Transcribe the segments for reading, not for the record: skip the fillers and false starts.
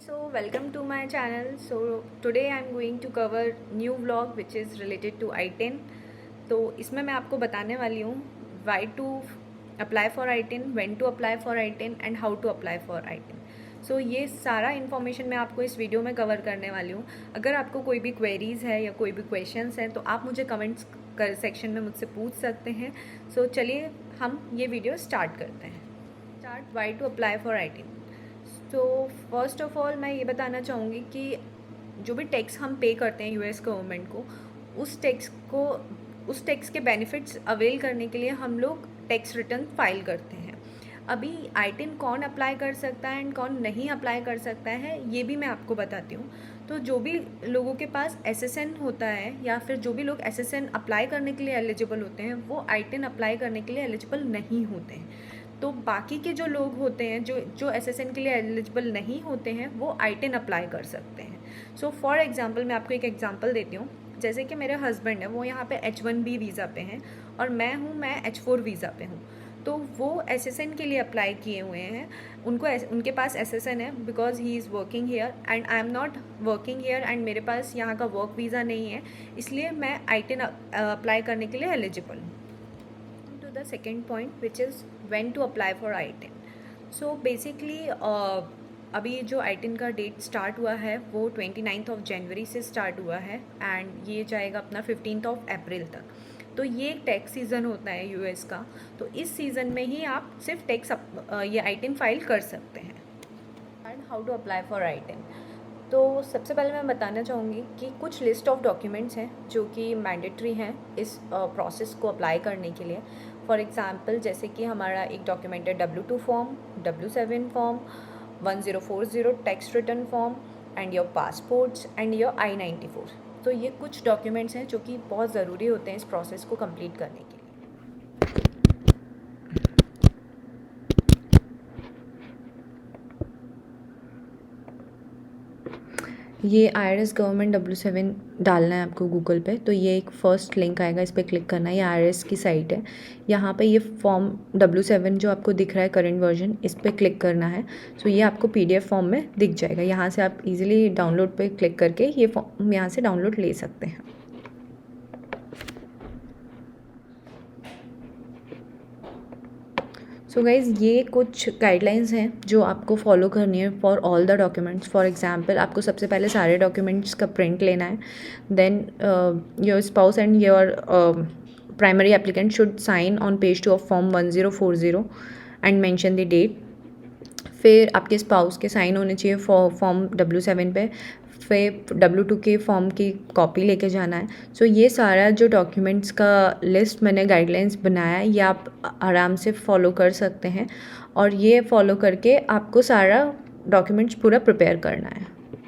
So welcome to my channel. So today I am going to cover new vlog which is related to I-10. तो इसमें मैं आपको बताने वाली हूँ why to apply for I-10, when to apply for I-10 and how to apply for I-10. सो ये सारा information मैं आपको इस वीडियो में कवर करने वाली हूँ. अगर आपको कोई भी क्वेरीज़ है या कोई भी क्वेश्चंस हैं तो आप मुझे कमेंट्स कर सेक्शन में मुझसे पूछ सकते हैं. सो चलिए हम ये वीडियो स्टार्ट करते हैं. Start why to apply for I-10. तो फर्स्ट ऑफ ऑल मैं ये बताना चाहूँगी कि जो भी टैक्स हम पे करते हैं यूएस गवर्नमेंट को, उस टैक्स के बेनिफिट्स अवेल करने के लिए हम लोग टैक्स रिटर्न फाइल करते हैं. अभी I-10 कौन अप्लाई कर सकता है एंड कौन नहीं अप्लाई कर सकता है ये भी मैं आपको बताती हूँ. तो जो भी लोगों के पास SSN होता है या फिर जो भी लोग SSN अप्लाई करने के लिए एलिजिबल होते हैं वो I-10 अप्लाई करने के लिए एलिजिबल नहीं होते हैं. तो बाकी के जो लोग होते हैं जो SSN के लिए एलिजिबल नहीं होते हैं वो I-10 अप्लाई कर सकते हैं. सो फॉर एग्जांपल मैं आपको एक एग्जांपल देती हूँ. जैसे कि मेरे हस्बैंड है वो यहाँ पे H1B वीज़ा पे हैं और मैं H4 वीज़ा पे हूँ. तो वो SSN के लिए अप्लाई किए हुए हैं. उनके पास SSN है because he is working here and I am not working here and मेरे पास यहाँ का वर्क वीज़ा नहीं है, इसलिए मैं I-10 अप्लाई करने के लिए एलिजिबल हूँ. To the second point which is when to apply for I-10. So basically अभी जो I-10 का डेट स्टार्ट हुआ है वो 29th ऑफ जनवरी से स्टार्ट हुआ है एंड ये जाएगा अपना 15th ऑफ अप्रैल तक. तो ये एक टैक्स सीज़न होता है यूएस का. तो इस सीज़न में ही आप सिर्फ ये I-10 फाइल कर सकते हैं. And how to apply for I-10. तो सबसे पहले मैं बताना चाहूँगी कि कुछ लिस्ट ऑफ डॉक्यूमेंट्स हैं जो कि मैंडेटरी हैं इस प्रोसेस को अप्लाई करने के लिए. फॉर एग्ज़ाम्पल जैसे कि हमारा एक डॉक्यूमेंट है W2 form, W7 form, 1040 tax return form and your passports and your I-94. तो ये कुछ डॉक्यूमेंट्स हैं जो कि बहुत ज़रूरी होते हैं इस प्रोसेस को कंप्लीट करने के लिए. ये IRS गवर्नमेंट W7 डालना है आपको गूगल पे. तो ये एक फ़र्स्ट लिंक आएगा, इस पर क्लिक करना है. ये IRS की साइट है. यहाँ पे ये फॉर्म W7 जो आपको दिख रहा है करंट वर्जन, इस पर क्लिक करना है. सो ये आपको PDF फॉर्म में दिख जाएगा. यहाँ से आप इजीली डाउनलोड पे क्लिक करके ये फॉर्म यहाँ से डाउनलोड ले सकते हैं. सो गाइज़ ये कुछ गाइडलाइंस हैं जो आपको फॉलो करनी है for all the documents. For example आपको सबसे पहले सारे डॉक्यूमेंट्स का प्रिंट लेना है. Then your spouse and your primary applicant should sign on page 2 of form 1040 and mention the date. फिर आपके स्पाउस के साइन होने चाहिए फॉर्म W7 पे. फिर W2 के फॉर्म की कॉपी लेके जाना है. सो ये सारा जो डॉक्यूमेंट्स का लिस्ट मैंने गाइडलाइंस बनाया है ये आप आराम से फॉलो कर सकते हैं और ये फॉलो करके आपको सारा डॉक्यूमेंट्स पूरा प्रिपेयर करना है.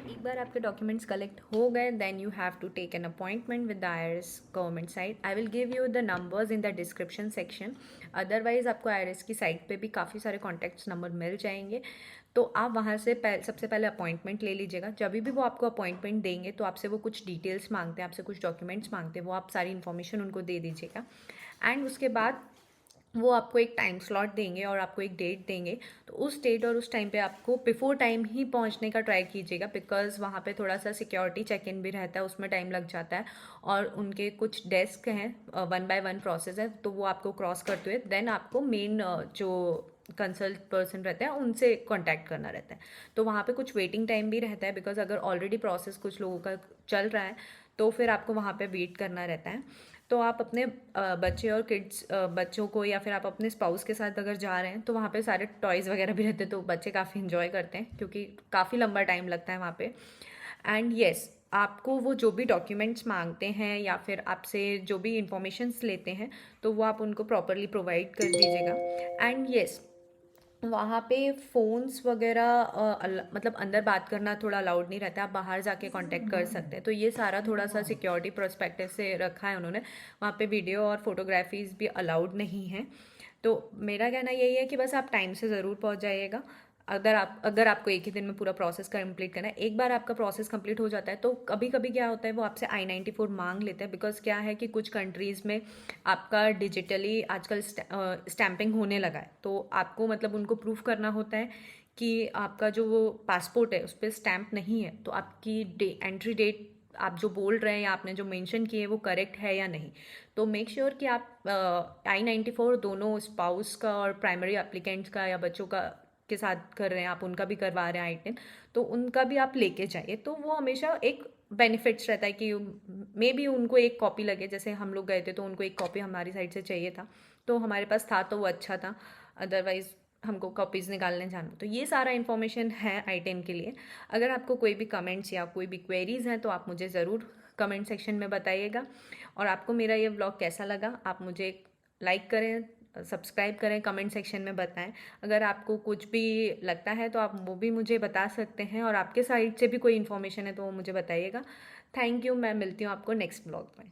एक बार आपके डॉक्यूमेंट्स कलेक्ट हो गए then you have to take an appointment with the IRS government site. I will give you the numbers in the description section. Otherwise आपको IRS की साइट पे भी काफ़ी सारे कॉन्टैक्ट्स नंबर मिल जाएंगे. तो आप वहाँ से सबसे पहले अपॉइंटमेंट ले लीजिएगा. जब भी वो आपको अपॉइंटमेंट देंगे तो आपसे वो कुछ डिटेल्स मांगते हैं, आपसे कुछ डॉक्यूमेंट्स मांगते हैं, वो आप सारी इन्फॉर्मेशन उनको दे दीजिएगा. एंड उसके बाद वो आपको एक टाइम स्लॉट देंगे और आपको एक डेट देंगे. तो उस डेट और उस टाइम पे आपको बिफोर टाइम ही पहुंचने का ट्राई कीजिएगा बिकॉज वहाँ पे थोड़ा सा सिक्योरिटी चेक इन भी रहता है, उसमें टाइम लग जाता है. और उनके कुछ डेस्क हैं, 1 by 1 प्रोसेस है, तो वो आपको क्रॉस करते हुए देन आपको मेन जो कंसल्ट पर्सन रहते हैं उनसे कांटेक्ट करना रहता है. तो वहाँ पे कुछ वेटिंग टाइम भी रहता है बिकॉज अगर ऑलरेडी प्रोसेस कुछ लोगों का चल रहा है तो फिर आपको वहाँ पे वेट करना रहता है. तो आप अपने बच्चे और बच्चों को या फिर आप अपने स्पाउस के साथ अगर जा रहे हैं तो वहाँ पे सारे टॉयज़ वगैरह भी रहते हैं, तो बच्चे काफ़ी इन्जॉय करते हैं क्योंकि काफ़ी लंबा टाइम लगता है वहाँ पे. एंड येस आपको वो जो भी डॉक्यूमेंट्स मांगते हैं या फिर आपसे जो भी इंफॉर्मेशंस लेते हैं तो वो आप उनको प्रॉपरली प्रोवाइड कर दीजिएगा. एंड येस वहाँ पे फ़ोन्स वगैरह मतलब अंदर बात करना थोड़ा अलाउड नहीं रहता है, आप बाहर जाके कांटेक्ट कर सकते हैं. तो ये सारा थोड़ा सा सिक्योरिटी पर्सपेक्टिव से रखा है उन्होंने. वहाँ पे वीडियो और फोटोग्राफीज़ भी अलाउड नहीं है. तो मेरा कहना यही है कि बस आप टाइम से ज़रूर पहुँच जाइएगा. अगर आपको एक ही दिन में पूरा प्रोसेस कंप्लीट करना है. एक बार आपका प्रोसेस कंप्लीट हो जाता है तो कभी कभी क्या होता है वो आपसे I-94 मांग लेते हैं बिकॉज क्या है कि कुछ कंट्रीज़ में आपका डिजिटली आजकल स्टैंपिंग होने लगा है. तो आपको मतलब उनको प्रूफ करना होता है कि आपका जो वो पासपोर्ट है उस पर स्टैम्प नहीं है, तो आपकी एंट्री डेट आप जो बोल रहे हैं या आपने जो मेंशन किए वो करेक्ट है या नहीं। तो मेक श्योर कि आप I-94 दोनों स्पाउस का और प्राइमरी एप्लीकेंट्स का या बच्चों का के साथ कर रहे हैं, आप उनका भी करवा रहे हैं I-10, तो उनका भी आप लेके जाइए। तो वो हमेशा एक बेनिफिट्स रहता है कि मे बी उनको एक कॉपी लगे, जैसे हम लोग गए थे तो उनको एक कॉपी हमारी साइड से चाहिए था, तो हमारे पास था तो वो अच्छा था, अदरवाइज़ हमको कॉपीज़ निकालने जाना। तो ये सारा इन्फॉर्मेशन है I-10 के लिए। अगर आपको कोई भी कमेंट्स या कोई भी क्वेरीज़ हैं तो आप मुझे ज़रूर कमेंट सेक्शन में बताइएगा। और आपको मेरा ये व्लॉग कैसा लगा आप मुझे लाइक करें, सब्सक्राइब करें, कमेंट सेक्शन में बताएं। अगर आपको कुछ भी लगता है तो आप वो भी मुझे बता सकते हैं, और आपके साइड से भी कोई इन्फॉर्मेशन है तो वो मुझे बताइएगा। थैंक यू, मैं मिलती हूँ आपको नेक्स्ट व्लॉग में।